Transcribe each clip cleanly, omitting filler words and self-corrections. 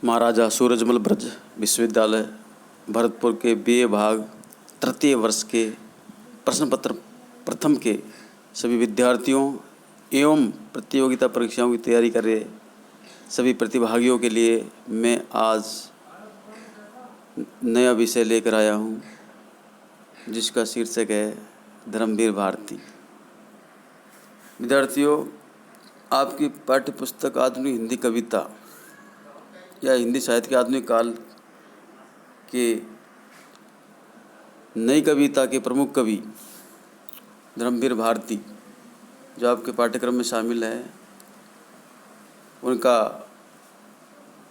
महाराजा सूरजमल ब्रज विश्वविद्यालय भरतपुर के BA भाग तृतीय वर्ष के प्रश्न पत्र प्रथम के सभी विद्यार्थियों एवं प्रतियोगिता परीक्षाओं की तैयारी कर रहे सभी प्रतिभागियों के लिए मैं आज नया विषय लेकर आया हूँ, जिसका शीर्षक है धर्मवीर भारती। विद्यार्थियों, आपकी पाठ्य पुस्तक आधुनिक हिंदी कविता या हिंदी साहित्य के आधुनिक काल के नई कविता के प्रमुख कवि धर्मवीर भारती जो आपके पाठ्यक्रम में शामिल है, उनका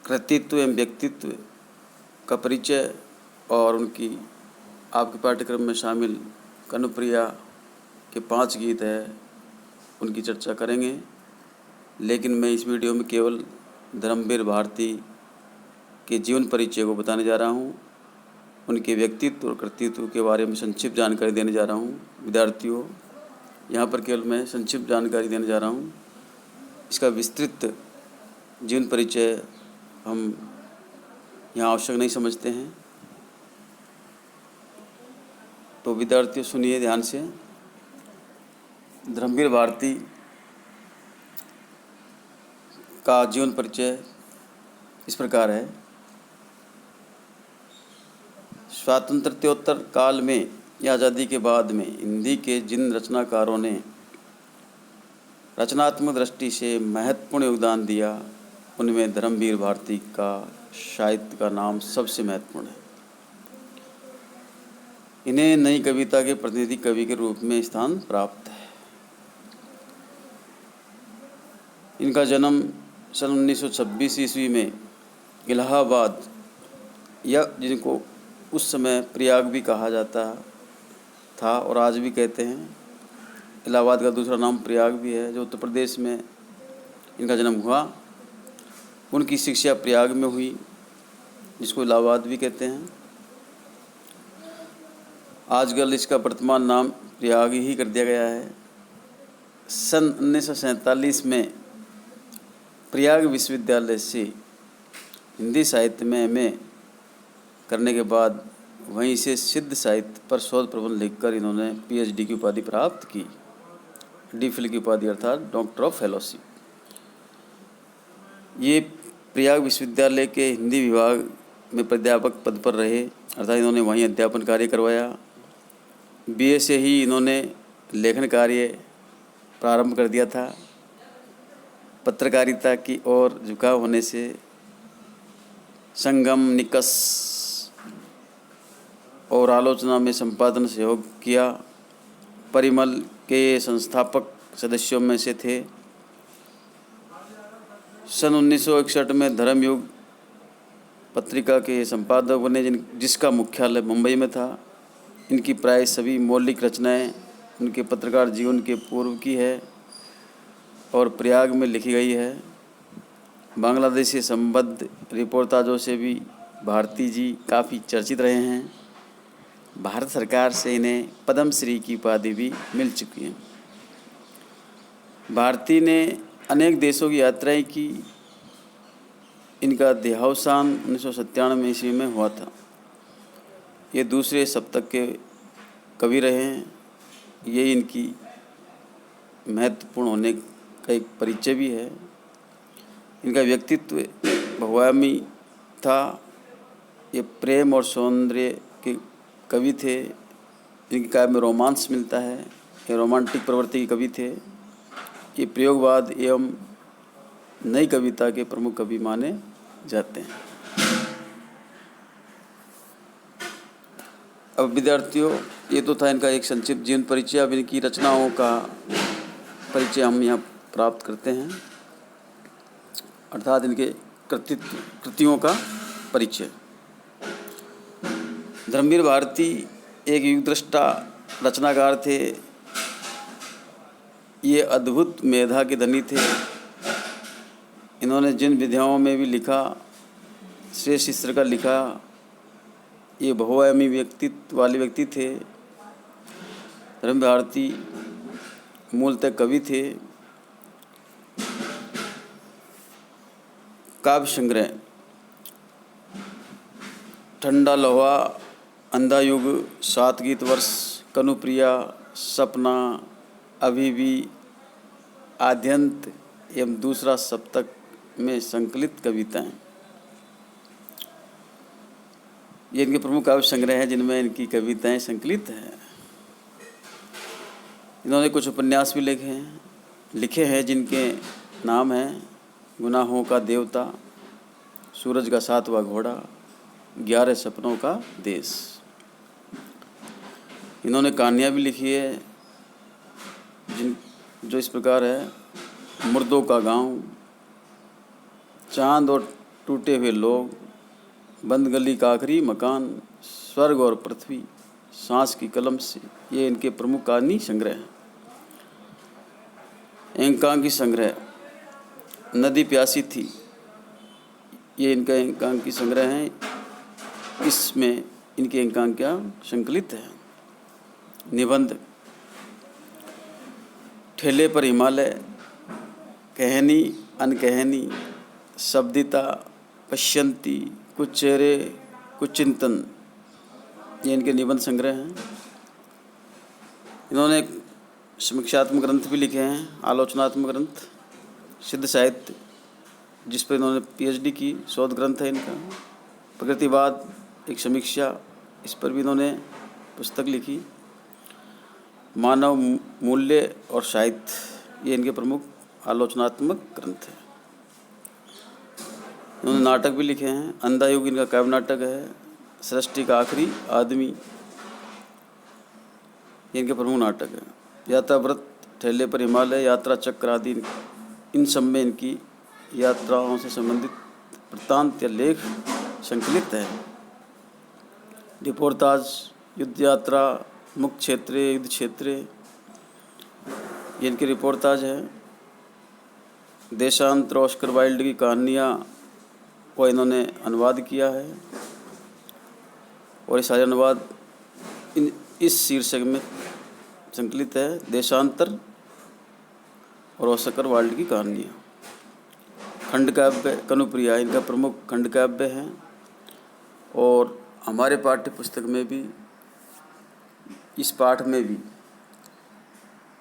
कृतित्व एवं व्यक्तित्व का परिचय और उनकी आपके पाठ्यक्रम में शामिल कनुप्रिया के 5 गीत है, उनकी चर्चा करेंगे। लेकिन मैं इस वीडियो में केवल धर्मवीर भारती के जीवन परिचय को बताने जा रहा हूँ, उनके व्यक्तित्व और कृतित्व के बारे में संक्षिप्त जानकारी देने जा रहा हूँ। विद्यार्थियों, यहाँ पर केवल मैं संक्षिप्त जानकारी देने जा रहा हूँ, इसका विस्तृत जीवन परिचय हम यहाँ आवश्यक नहीं समझते हैं। तो विद्यार्थियों सुनिए ध्यान से। धर्मवीर भारती का जीवन परिचय इस प्रकार है। स्वातंत्र्योत्तर काल में या आज़ादी के बाद में हिंदी के जिन रचनाकारों ने रचनात्मक दृष्टि से महत्वपूर्ण योगदान दिया, उनमें धर्मवीर भारती का साहित्य का नाम सबसे महत्वपूर्ण है। इन्हें नई कविता के प्रतिनिधि कवि के रूप में स्थान प्राप्त है। इनका जन्म सन 1926 ईस्वी में इलाहाबाद, या जिनको उस समय प्रयाग भी कहा जाता था और आज भी कहते हैं, इलाहाबाद का दूसरा नाम प्रयाग भी है, जो उत्तर प्रदेश में इनका जन्म हुआ। उनकी शिक्षा प्रयाग में हुई, जिसको इलाहाबाद भी कहते हैं। आजकल इसका वर्तमान नाम प्रयाग ही कर दिया गया है। सन 1947 में प्रयाग विश्वविद्यालय से हिंदी साहित्य में MA करने के बाद वहीं से सिद्ध साहित्य पर शोध प्रबंध लिखकर इन्होंने PhD की उपाधि प्राप्त की। DPhil की उपाधि अर्थात डॉक्टर ऑफ फेलोशिप। ये प्रयाग विश्वविद्यालय के हिंदी विभाग में प्राध्यापक पद पर रहे, अर्थात इन्होंने वहीं अध्यापन कार्य करवाया। BA से ही इन्होंने लेखन कार्य प्रारंभ कर दिया था। पत्रकारिता की ओर झुकाव होने से संगम, निकष और आलोचना में संपादन सहयोग किया। परिमल के संस्थापक सदस्यों में से थे। सन 1961 में धर्मयुग पत्रिका के संपादक बने, जिसका मुख्यालय मुंबई में था। इनकी प्राय सभी मौलिक रचनाएं उनके पत्रकार जीवन के पूर्व की है और प्रयाग में लिखी गई है। बांग्लादेश से संबद्ध रिपोर्टाजों से भी भारती जी काफ़ी चर्चित रहे हैं। भारत सरकार से इन्हें पद्मश्री की उपाधि भी मिल चुकी है। भारती ने अनेक देशों की यात्राएं की। इनका देहावसान 1997 ईस्वी में हुआ था। ये दूसरे शतक के कवि रहे हैं। ये इनकी महत्वपूर्ण होने का एक परिचय भी है। इनका व्यक्तित्व बहुआयामी था। ये प्रेम और सौंदर्य के कवि थे। इनकी काव्य में रोमांस मिलता है। ये रोमांटिक प्रवृत्ति के कवि थे। ये प्रयोगवाद एवं नई कविता के प्रमुख कवि माने जाते हैं। अब विद्यार्थियों, ये तो था इनका एक संक्षिप्त जीवन परिचय। अब इनकी रचनाओं का परिचय हम यहाँ प्राप्त करते हैं, अर्थात इनके कृतियों का परिचय। धर्मवीर भारती एक युगदृष्टा रचनाकार थे। ये अद्भुत मेधा के धनी थे। इन्होंने जिन विधाओं में भी लिखा, श्रेष्ठ इस तरह का लिखा। ये बहुआयामी व्यक्तित्व वाले व्यक्ति थे। धर्मवीर भारती मूलतः कवि थे। काव्य संग्रह ठंडा लोहा, अंधा युग, 7 गीत वर्ष, कनुप्रिया, सपना, अभी भी, आद्यंत एवं दूसरा सप्तक में संकलित कविताएं। ये इनके प्रमुख काव्य संग्रह हैं जिनमें इनकी कविताएं संकलित हैं। इन्होंने कुछ उपन्यास भी लिखे हैं जिनके नाम हैं गुनाहों का देवता, सूरज का 7वां घोड़ा, 11 सपनों का देश। इन्होंने कहानियाँ भी लिखी है जो इस प्रकार है: मुर्दों का गांव, चांद और टूटे हुए लोग, बंद गली का आखिरी मकान, स्वर्ग और पृथ्वी, सांस की कलम से। ये इनके प्रमुख कहानी संग्रह हैं। एकांकी संग्रह नदी प्यासी थी, ये इनका एकांकी संग्रह है। इसमें इनकी एकांकियाँ संकलित हैं। निबंध ठेले पर हिमालय, कहनी अनकहनी, शब्दिता, पश्यंती, कुछ चेहरे कुछ चिंतन, ये इनके निबंध संग्रह हैं। इन्होंने समीक्षात्मक ग्रंथ भी लिखे हैं, आलोचनात्मक ग्रंथ, सिद्ध साहित्य जिस पर इन्होंने PhD की, शोध ग्रंथ है इनका। प्रकृतिवाद एक समीक्षा, इस पर भी इन्होंने पुस्तक लिखी। मानव मूल्य और साहित्य, ये इनके प्रमुख आलोचनात्मक ग्रंथ हैं। इन्होंने नाटक भी लिखे हैं। अंधा युग इनका काव्य नाटक है। सृष्टि का आखिरी आदमी, ये इनके प्रमुख नाटक है। यात्राव्रत, ठेले पर हिमालय, यात्रा चक्र आदि, इन सब में इनकी यात्राओं से संबंधित वृत्तांत या लेख संकलित है। रिपोर्टाज, युद्ध यात्रा, मुक्त क्षेत्र, युद्ध क्षेत्र, ये इनकी रिपोर्टाज है। देशांतर, ऑस्कर वाइल्ड की कहानियाँ को इन्होंने अनुवाद किया है और ये सारे अनुवाद इस शीर्षक में संकलित है: देशांतर और ऑस्कर वाइल्ड की कहानियाँ। खंड काव्य कनुप्रिया इनका प्रमुख खंड काव्य है और हमारे पाठ्य पुस्तक में भी, इस पाठ में भी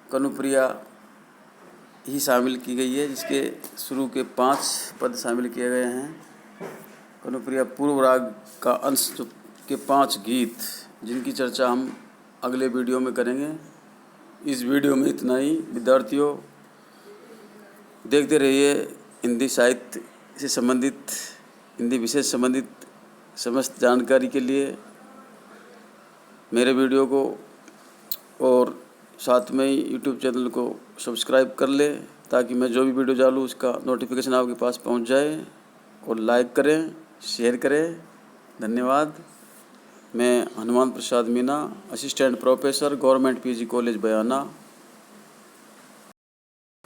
कनुप्रिया ही शामिल की गई है, जिसके शुरू के 5 पद शामिल किए गए हैं। कनुप्रिया पूर्व राग का अंश के 5 गीत, जिनकी चर्चा हम अगले वीडियो में करेंगे। इस वीडियो में इतना ही। विद्यार्थियों, देखते रहिए हिंदी साहित्य से संबंधित, हिंदी विषय से संबंधित समस्त जानकारी के लिए मेरे वीडियो को, और साथ में ही YouTube चैनल को सब्सक्राइब कर ले, ताकि मैं जो भी वीडियो डालूँ उसका नोटिफिकेशन आपके पास पहुंच जाए। और लाइक करें, शेयर करें। धन्यवाद। मैं Hanuman Prasad Meena, assistant professor, government PG college बयाना।